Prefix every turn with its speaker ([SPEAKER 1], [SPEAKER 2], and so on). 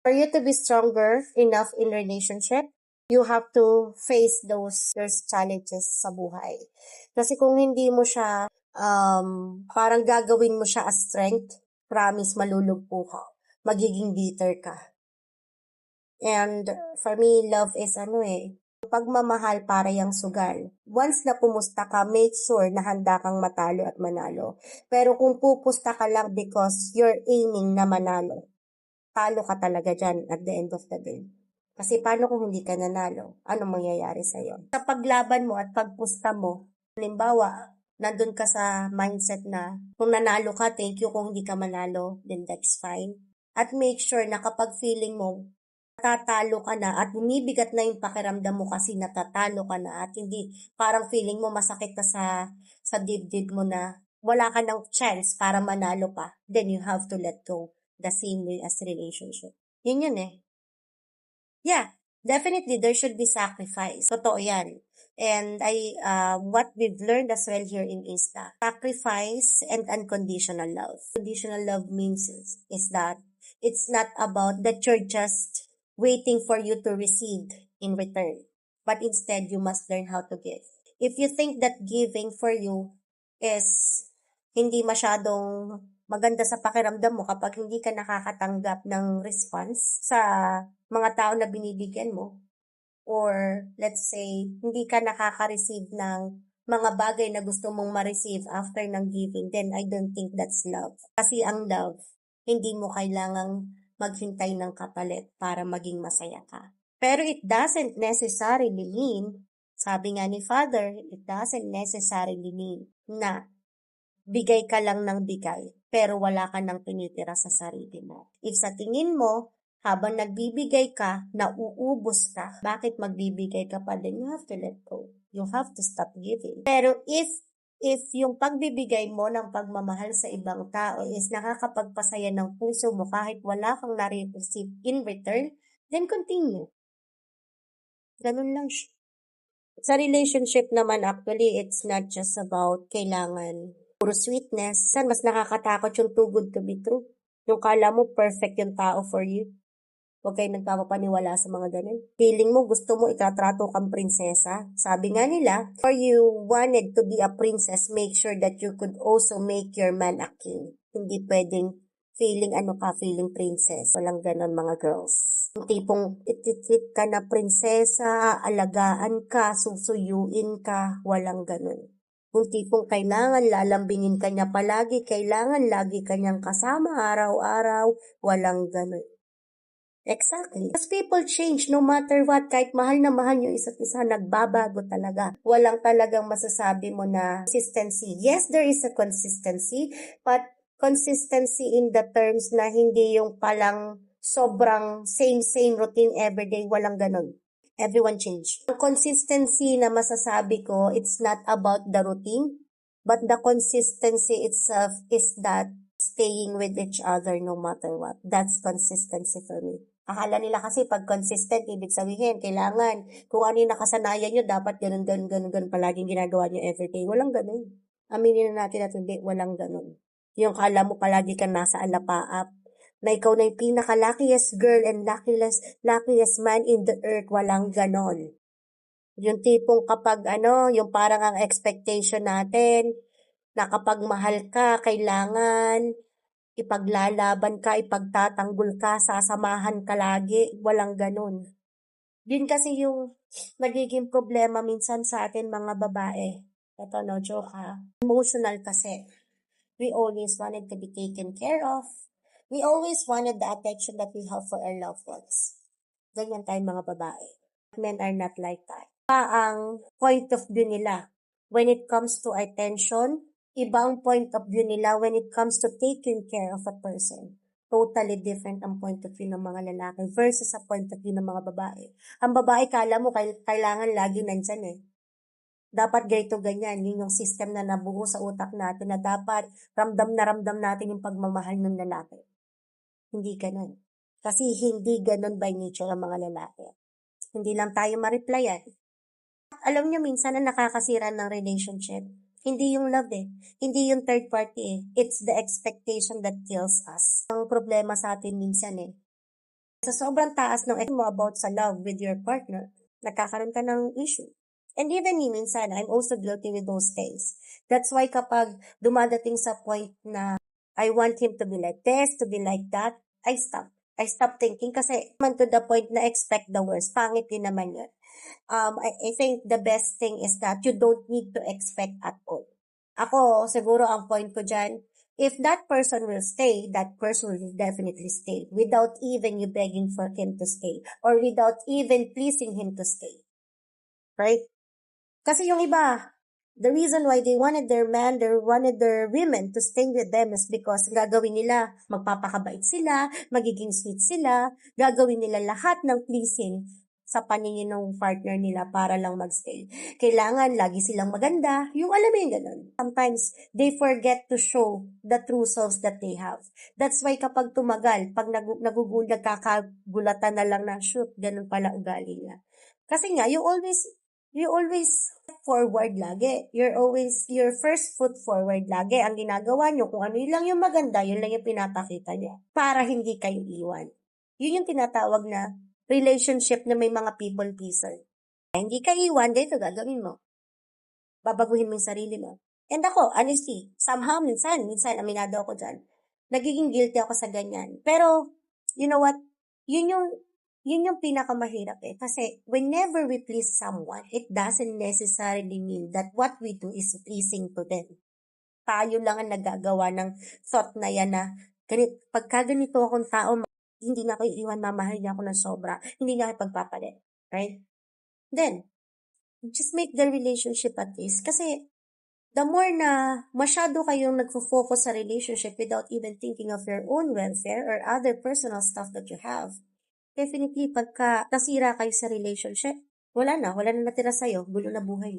[SPEAKER 1] For you to be stronger enough in relationship, you have to face those challenges sa buhay. Kasi kung hindi mo siya, parang gagawin mo siya as strength, promise malulugpo ka. Magiging bitter ka. And for me, love is pagmamahal para yung sugal. Once na pumusta ka, make sure na handa kang matalo at manalo. Pero kung pupusta ka lang because you're aiming na manalo, talo ka talaga dyan at the end of the day. Kasi paano kung hindi ka nanalo? Ano mangyayari sa'yo? Sa paglaban mo at pagpusta mo, halimbawa, nandun ka sa mindset na kung nanalo ka, thank you. Kung hindi ka manalo, then that's fine. At make sure na kapag feeling mo natatalo ka na at bumibigat na yung pakiramdam mo kasi natatalo ka na at hindi parang feeling mo masakit ka sa dibdib mo na wala ka ng chance para manalo pa, then you have to let go the same way as relationship. Yun eh. Yeah, definitely there should be sacrifice. Totoo yan. And what we've learned as well here in ISTA, sacrifice and unconditional love. Conditional love means is that it's not about that you're just waiting for you to receive in return, but instead you must learn how to give. If you think that giving for you is hindi masyadong maganda sa pakiramdam mo kapag hindi ka nakakatanggap ng response sa mga tao na binibigyan mo, or let's say, hindi ka nakaka-receive ng mga bagay na gusto mong ma-receive after ng giving, then I don't think that's love. Kasi ang love, hindi mo kailangang maghintay ng kapalit para maging masaya ka. Pero it doesn't necessarily mean, sabi nga ni Father, it doesn't necessarily mean na bigay ka lang ng bigay, pero wala ka nang tinitira sa sarili mo. If sa tingin mo, habang nagbibigay ka, nauubos ka, bakit magbibigay ka pa din? You have to let go. You have to stop giving. Pero if yung pagbibigay mo ng pagmamahal sa ibang tao is nakakapagpasaya ng puso mo kahit wala kang nare-receive in return, then continue. Ganun lang siya. Sa relationship naman, actually, it's not just about kailangan puro sweetness. Saan mas nakakatakot yung too good to be true? Yung kala mo perfect yung tao for you. Huwag kayo nagpapaniwala sa mga ganun. Feeling mo, gusto mo itatrato kang prinsesa. Sabi nga nila, for you wanted to be a princess, make sure that you could also make your man a king. Hindi pwedeng feeling princess. Walang ganon mga girls. Yung tipong ititit ka na prinsesa, alagaan ka, susuyuin ka, walang ganon. Yung tipong kailangan lalambingin ka niya palagi, kailangan lagi kanyang kasama araw-araw, walang ganon. Exactly. Because people change no matter what. Kahit mahal na mahal nyo isa't isa, nagbabago talaga. Walang talagang masasabi mo na consistency. Yes, there is a consistency, but consistency in the terms na hindi yung palang sobrang same routine everyday. Walang ganun. Everyone change. Ang consistency na masasabi ko, it's not about the routine, but the consistency itself is that staying with each other no matter what. That's consistency for me. Akala nila kasi pag consistent, ibig sabihin, kailangan, kung ano yung nakasanayan nyo, dapat ganun, palaging ginagawa nyo everyday. Walang ganun. Aminin na natin at hindi, walang ganun. Yung kala mo palagi ka nasa alapaap, na ikaw na yung pinaka-luckiest girl and luckiest man in the earth, walang ganon. Yung tipong kapag yung parang ang expectation natin, na kapag mahal ka, kailangan ipaglalaban ka, ipagtatanggol ka, sasamahan ka lagi, walang ganun. Din kasi yung nagiging problema minsan sa atin mga babae. Ito no, joke ha. Emotional kasi. We always wanted to be taken care of. We always wanted the attention that we have for our loved ones. Ganyan tayong mga babae. Men are not like that. Ang point of view nila when it comes to attention, ibang point of view nila when it comes to taking care of a person. Totally different ang point of view ng mga lalaki versus sa point of view ng mga babae. Ang babae, kala mo kailangan lagi nandyan eh. Dapat ganito ganyan, yun yung system na nabuo sa utak natin na dapat ramdam na ramdam natin yung pagmamahal ng lalaki. Hindi ganun. Kasi hindi ganun by nature ang mga lalaki. Hindi lang tayo ma-replyan. Alam niyo minsan na nakakasira ng relationship, hindi yung love eh. Hindi yung third party eh. It's the expectation that kills us. Ang problema sa atin minsan eh. Sa sobrang taas ng mo about sa love with your partner, nagkakaroon ka ng issue. And even me, minsan, I'm also guilty with those things. That's why kapag dumadating sa point na I want him to be like this, to be like that, I stop. I stop thinking kasi man to the point na expect the worst. Pangit din naman yun. I think the best thing is that you don't need to expect at all. Ako, siguro ang point ko dyan, if that person will stay, that person will definitely stay without even you begging for him to stay or without even pleasing him to stay. Right? Kasi yung iba, the reason why they wanted their man, they wanted their women to stay with them is because gagawin nila, magpapakabait sila, magiging sweet sila, gagawin nila lahat ng pleasing sa paningin ng partner nila para lang magstay. Kailangan lagi silang maganda, yung alam mo yung ganun. Sometimes, they forget to show the true selves that they have. That's why kapag tumagal, pag nagugulad, kakagulatan na lang na, shoot, ganun pala ugali niya. Kasi nga, you always forward lagi. Your first foot forward lagi. Ang ginagawa nyo, kung ano yun lang yung maganda, yun lang yung pinapakita niya. Para hindi kayo iwan. Yun yung tinatawag na relationship na may mga people pleaser. Hindi ka iwan, dito gagawin mo. Babaguhin mo yung sarili mo. And ako, honestly, somehow, minsan, aminado ako dyan. Nagiging guilty ako sa ganyan. Pero, you know what? Yun yung pinakamahirap eh. Kasi whenever we please someone, it doesn't necessarily mean that what we do is pleasing to them. Tayo lang ang nagagawa ng thought na yan na pagka ganito akong tao, hindi na ako iiwan, mamahal niya ako ng sobra, hindi niya ako pagpapalit. Right? Then, just make the relationship at least. Kasi, the more na masyado kayong nagfo-focus sa relationship without even thinking of your own welfare or other personal stuff that you have, definitely, pagka nasira kayo sa relationship, wala na natira sa'yo, gulo na buhay.